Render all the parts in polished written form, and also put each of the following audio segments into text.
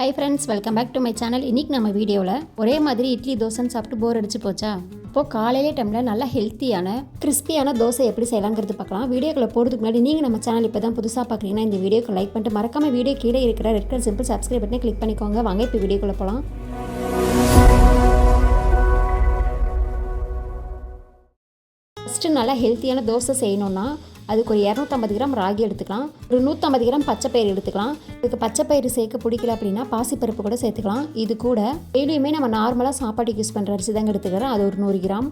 High friends, welcome back to my channel. இன்றைக்கி நம்ம வீடியோவில் ஒரே மாதிரி இட்லி தோசைன்னு சாப்பிட்டு போர் அடிச்சு போச்சா? இப்போது காலையிலே டைமில் நல்லா ஹெல்த்தியான கிறிஸ்பியான தோசை எப்படி செய்யலாங்கிறது பார்க்கலாம். வீடியோக்களை போகிறதுக்கு முன்னாடி நீங்கள் நம்ம சேனல் இப்போ தான் புதுசாக பார்க்குறீங்கன்னா இந்த வீடியோக்கு லைக் பண்ணிட்டு மறக்காமல் வீடியோ கீழே இருக்கிற ரெட் கலர் சிம்பிள் சப்ஸ்கிரைப் பட்டனை கிளிக் பண்ணிக்கோங்க. வாங்க இப்போ வீடியோக்குள்ளே போகலாம். ஃபஸ்ட்டு நல்லா ஹெல்த்தியான தோசை செய்யணுன்னா அதுக்கு ஒரு 250 கிராம் ராகி எடுத்துக்கலாம். ஒரு 150 கிராம் பச்சைப்பயிறு எடுத்துக்கலாம். இதுக்கு பச்சைப்பயிறு சேர்க்க பிடிக்கல அப்படின்னா பாசிப்பருப்பு கூட சேர்த்துக்கலாம். இது கூட டெய்லியுமே நம்ம நார்மலாக சாப்பாட்டுக்கு யூஸ் பண்ணுற அரிசி தாங்க எடுத்துக்கிறேன். அது ஒரு 100 கிராம்.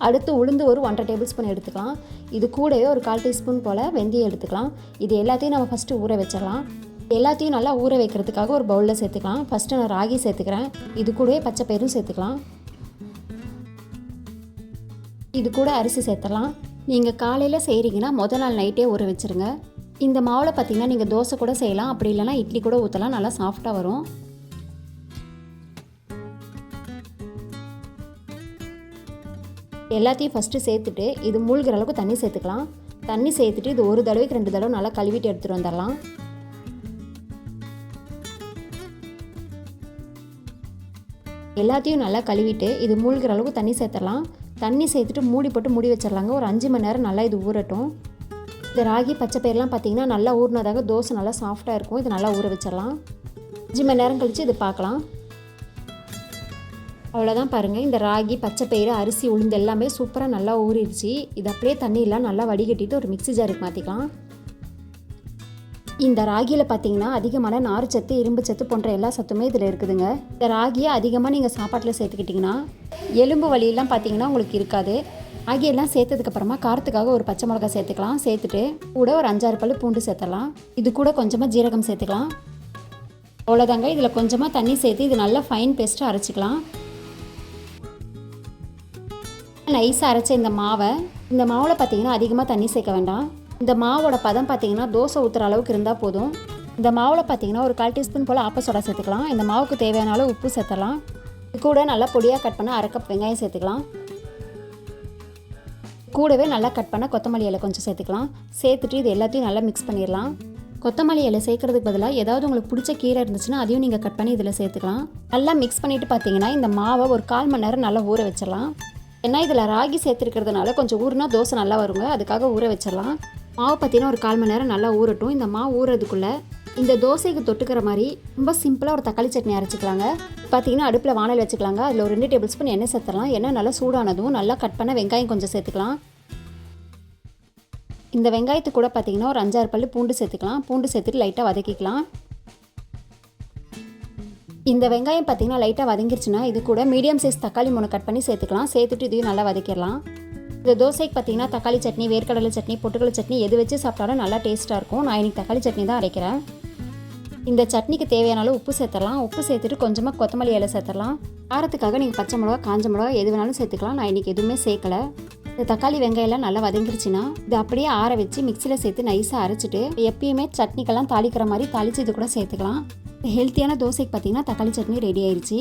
அடுத்து உளுந்து ஒரு 1.5 டேபிள் ஸ்பூன் எடுத்துக்கலாம். இது கூடவே ஒரு 1/4 டீஸ்பூன் போல் வெந்தயம் எடுத்துக்கலாம். இது எல்லாத்தையும் நம்ம ஃபஸ்ட்டு ஊற வச்சிடலாம். எல்லாத்தையும் நல்லா ஊற வைக்கிறதுக்காக ஒரு பவுலில் சேர்த்துக்கலாம். ஃபஸ்ட்டு நான் ராகி சேர்த்துக்கிறேன். இது கூடவே பச்சைப்பயிரும் சேர்த்துக்கலாம். இது கூட அரிசி சேர்த்துடலாம். நீங்கள் காலையில் செய்கிறீங்கன்னா முதல் நாள் நைட்டே ஊற வச்சுருங்க. இந்த மாவில் பார்த்திங்கன்னா நீங்கள் தோசை கூட செய்யலாம், அப்படி இல்லைனா இட்லி கூட ஊற்றலாம். நல்லா சாஃப்டாக வரும். எல்லாத்தையும் ஃபஸ்ட்டு சேர்த்துட்டு இது மூழ்கிற அளவுக்கு தண்ணி சேர்த்துக்கலாம். தண்ணி சேர்த்துட்டு இது ஒரு தடவைக்கு 2 தடவை நல்லா கழுவிட்டு எடுத்துகிட்டு வந்துடலாம். எல்லாத்தையும் நல்லா கழுவிட்டு இது மூழ்கிற அளவுக்கு தண்ணி சேர்த்துடலாம். தண்ணி சேர்த்துட்டு மூடி போட்டு மூடி வச்சிடலாங்க. ஒரு 5 மணி நேரம் நல்லா இது ஊறட்டும். இந்த ராகி பச்சைப்பயிரெலாம் பார்த்திங்கன்னா நல்லா ஊறினதாங்க தோசை நல்லா சாஃப்டாக இருக்கும். இது நல்லா ஊற வச்சிடலாம். 5 மணி நேரம் கழித்து இது பார்க்கலாம். அவ்வளோதான் பாருங்கள், இந்த ராகி பச்சைப்பயிறு அரிசி உளுந்து எல்லாமே சூப்பராக நல்லா ஊறிடுச்சு. இது அப்படியே தண்ணியெலாம் நல்லா வடிகட்டிட்டு ஒரு மிக்ஸி ஜாருக்கு மாற்றிக்கலாம். இந்த ராகியில் பார்த்தீங்கன்னா அதிகமான நார்ச்சத்து, இரும்பு சத்து போன்ற எல்லா சத்துமே இதில் இருக்குதுங்க. இந்த ராகியை அதிகமாக நீங்கள் சாப்பாட்டில் சேர்த்துக்கிட்டிங்கன்னா எலும்பு வலியெல்லாம் பார்த்தீங்கன்னா உங்களுக்கு இருக்காது. ராகியெல்லாம் சேர்த்ததுக்கப்புறமா காரத்துக்காக ஒரு பச்சை மிளகா சேர்த்துக்கலாம். சேர்த்துட்டு கூட ஒரு 5-6 பல் பூண்டு சேர்த்துடலாம். இது கூட கொஞ்சமாக ஜீரகம் சேர்த்துக்கலாம். அவ்வளோதாங்க. இதில் கொஞ்சமாக தண்ணி சேர்த்து இது நல்லா ஃபைன் பேஸ்ட்டாக அரைச்சிக்கலாம். நைஸாக அரைச்ச இந்த மாவில் பார்த்தீங்கன்னா அதிகமாக தண்ணி சேர்க்க வேண்டாம். இந்த மாவோட பதம் பார்த்தீங்கன்னா தோசை ஊற்றுற அளவுக்கு இருந்தால் போதும். இந்த மாவில் பார்த்தீங்கன்னா ஒரு 1/4 டீஸ்பூன் போல் ஆப்ப சோடா சேர்த்துக்கலாம். இந்த மாவுக்கு தேவையான அளவு உப்பு சேர்த்துடலாம். இது கூட நல்லா பொடியாக கட் பண்ண 1/2 கப் வெங்காயம் சேர்த்துக்கலாம். கூடவே நல்லா கட் பண்ண கொத்தமல்லி இலை கொஞ்சம் சேர்த்துக்கலாம். சேர்த்துட்டு இது எல்லாத்தையும் நல்லா மிக்ஸ் பண்ணிடலாம். கொத்தமல்லி இலை சேர்க்கறதுக்கு பதிலாக ஏதாவது உங்களுக்கு பிடிச்ச கீரை இருந்துச்சுன்னா அதையும் நீங்கள் கட் பண்ணி இதில் சேர்த்துக்கலாம். நல்லா மிக்ஸ் பண்ணிவிட்டு பார்த்தீங்கன்னா இந்த மாவை ஒரு 1/4 மணி நேரம் நல்லா ஊற வச்சிடலாம். ஏன்னா இதில் ராகி சேர்த்துருக்கிறதுனால கொஞ்சம் ஊறினா தோசை நல்லா வருங்க. அதுக்காக ஊற வச்சிடலாம். மாவு பார்த்தீங்கன்னா ஒரு 1/4 மணி நேரம் நல்லா ஊறட்டும். இந்த மாவு ஊறுறதுக்குள்ளே இந்த தோசைக்கு தொட்டுக்கிற மாதிரி ரொம்ப சிம்பிளாக ஒரு தக்காளி சட்னி அரைச்சிக்கலாங்க. பார்த்தீங்கன்னா அடுப்பில் வானல் வச்சுக்கலாங்க. அதில் ஒரு 2 டேபிள் ஸ்பூன் எண்ணெய் சேர்த்துடலாம். எண்ணெய் நல்லா சூடானதும் நல்லா கட் பண்ண வெங்காயம் கொஞ்சம் சேர்த்துக்கலாம். இந்த வெங்காயத்துக்கு கூட பார்த்தீங்கன்னா ஒரு 5-6 பல் பூண்டு சேர்த்துக்கலாம். பூண்டு சேர்த்துட்டு லைட்டாக வதக்கிக்கலாம். இந்த வெங்காயம் பார்த்தீங்கன்னா லைட்டாக வதங்கிருச்சுன்னா இது கூட மீடியம் சைஸ் தக்காளி 3 கட் பண்ணி சேர்த்துக்கலாம். சேர்த்துட்டு இதையும் நல்லா வதக்கிடலாம். இந்த தோசைக்கு பார்த்தீங்கன்னா தக்காளி சட்னி, வேர்க்கடலை சட்னி, பொட்டுக்கடலை சட்னி எது வச்சு சாப்பிட்டாலும் நல்லா டேஸ்ட்டாக இருக்கும். நான் இன்றைக்கி தக்காளி சட்னி தான் அரைக்கிறேன். இந்த சட்னிக்கு தேவையான அளவு உப்பு சேர்த்துடலாம். உப்பு சேர்த்துட்டு கொஞ்சமாக கொத்தமல்லி இலை சேர்த்துடலாம். காரத்துக்காக நீங்கள் பச்சை மிளகா, காஞ்ச மிளகா எது வேணாலும் சேர்த்துக்கலாம். நான் இன்றைக்கி எதுவுமே சேர்க்கலை. இந்த தக்காளி வெங்காயம்லாம் நல்லா வதங்கிருச்சுன்னா இது அப்படியே ஆற வச்சு மிக்சியில் சேர்த்து நைஸாக அரைச்சிட்டு எப்பயுமே சட்னிக்கெல்லாம் தாளிக்கிற மாதிரி தாளித்து இது கூட சேர்த்துக்கலாம். ஹெல்த்தியான தோசைக்கு பார்த்தீங்கன்னா தக்காளி சட்னி ரெடி ஆயிடுச்சு.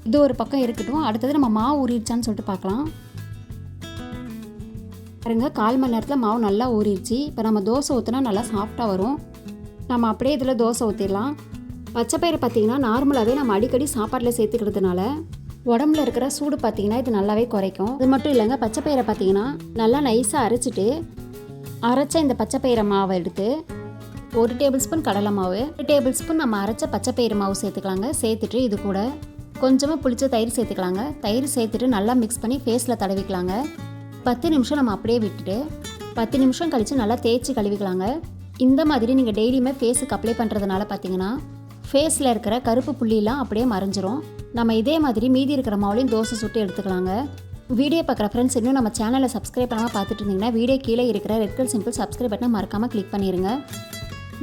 இது ஒரு பக்கம் இருக்கட்டும். அடுத்தது நம்ம மாவு ஊறிடுச்சான்னு சொல்லிட்டு பார்க்கலாம். பாருங்க, 1/4 மணி நேரத்தில் மாவு நல்லா ஊறிடுச்சு. இப்போ நம்ம தோசை ஊற்றினா நல்லா சாஃப்டாக வரும். நம்ம அப்படியே இதில் தோசை ஊற்றிடலாம். பச்சைப்பயிறு பார்த்திங்கன்னா நார்மலாகவே நம்ம அடிக்கடி சாப்பாட்டில் சேர்த்துக்கிறதுனால உடம்புல இருக்கிற சூடு பார்த்திங்கன்னா இது நல்லாவே குறைக்கும். இது மட்டும் இல்லைங்க, பச்சைப்பயிரை பார்த்திங்கன்னா நல்லா நைஸாக அரைச்சிட்டு அரைச்ச இந்த பச்சைப்பயிரை மாவை எடுத்து 1 டேபிள் ஸ்பூன் கடலை மாவு, 1 டேபிள் ஸ்பூன் நம்ம அரைச்ச பச்சைப்பயிறு மாவு சேர்த்துக்கலாங்க. சேர்த்துட்டு இது கூட கொஞ்சமாக புளிச்ச தயிர் சேர்த்துக்கலாங்க. தயிர் சேர்த்துட்டு நல்லா மிக்ஸ் பண்ணி ஃபேஸில் தடவிக்கலாங்க. 10 நிமிஷம் நம்ம அப்படியே விட்டுட்டு 10 நிமிஷம் கழித்து நல்லா தேய்ச்சி கழுவிக்கலாங்க. இந்த மாதிரி நீங்கள் டெய்லியுமே ஃபேஸுக்கு அப்ளை பண்ணுறதுனால பார்த்தீங்கன்னா ஃபேஸில் இருக்கிற கருப்பு புள்ளிலாம் அப்படியே மறைஞ்சிரும். நம்ம இதே மாதிரி மீதி இருக்கிற மாவுலையும் தோசை சுட்டு எடுத்துக்கலாங்க. வீடியோ பார்க்குற ஃப்ரெண்ட்ஸ் இன்னும் நம்ம சேனலை சப்ஸ்கிரைப் பண்ணாமல் பார்த்துட்டு இருந்தீங்கன்னா வீடியோ கீழே இருக்கிற ரெட் கலர் சிம்பிள் சப்ஸ்கிரைப் பட்டனை மறக்காமல் கிளிக் பண்ணிடுங்க.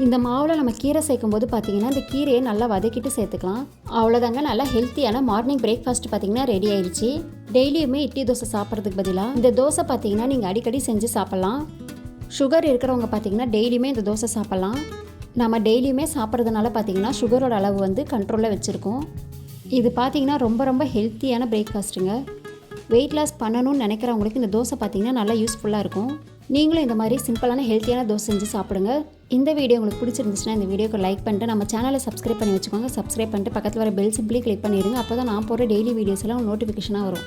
இந்த மாவில் நம்ம கீரை சேர்க்கும் போது பார்த்தீங்கன்னா இந்த கீரையை நல்லா வதக்கிட்டு சேர்த்துக்கலாம். அவ்வளோதாங்க, நல்லா ஹெல்த்தியான மார்னிங் பிரேக்ஃபாஸ்ட் பார்த்தீங்கன்னா ரெடி ஆயிடுச்சு. டெய்லியுமே இட்லி தோசை சாப்பிட்றதுக்கு பதிலாக இந்த தோசை பார்த்தீங்கன்னா நீங்கள் அடிக்கடி செஞ்சு சாப்பிட்லாம். சுகர் இருக்கிறவங்க பார்த்தீங்கன்னா டெய்லியுமே இந்த தோசை சாப்பிட்லாம். நம்ம டெய்லியுமே சாப்பிட்றதுனால பார்த்தீங்கன்னா சுகரோட அளவு வந்து கண்ட்ரோலில் வச்சுருக்கோம். இது பார்த்தீங்கன்னா ரொம்ப ரொம்ப ஹெல்த்தியான பிரேக்ஃபாஸ்ட்டுங்க. வெயிட் லாஸ் பண்ணணும்னு நினைக்கிறவங்களுக்கு இந்த தோசை பார்த்தீங்கன்னா நல்லா யூஸ்ஃபுல்லாக இருக்கும். நீங்களும் இந்த மாதிரி சிம்பிளான ஹெல்த்தியான தோசை செஞ்சு சாப்பிடுங்க. இந்த வீடியோ உங்களுக்கு பிடிச்சிருந்துச்சுன்னா இந்த வீடியோக்கு லைக் பண்ணிட்டு நம்ம சேனலை சப்ஸ்கிரைப் பண்ணி வச்சுக்கோங்க. சப்ஸ்கிரைப் பண்ணிட்டு பக்கத்தில் வர பெல் சிம்பிளி கிளிக் பண்ணிடுங்க. அப்போ தான் நான் போகிற டெய்லி வீடியோஸ் எல்லாம் நோட்டிஃபிகேஷனாக வரும்.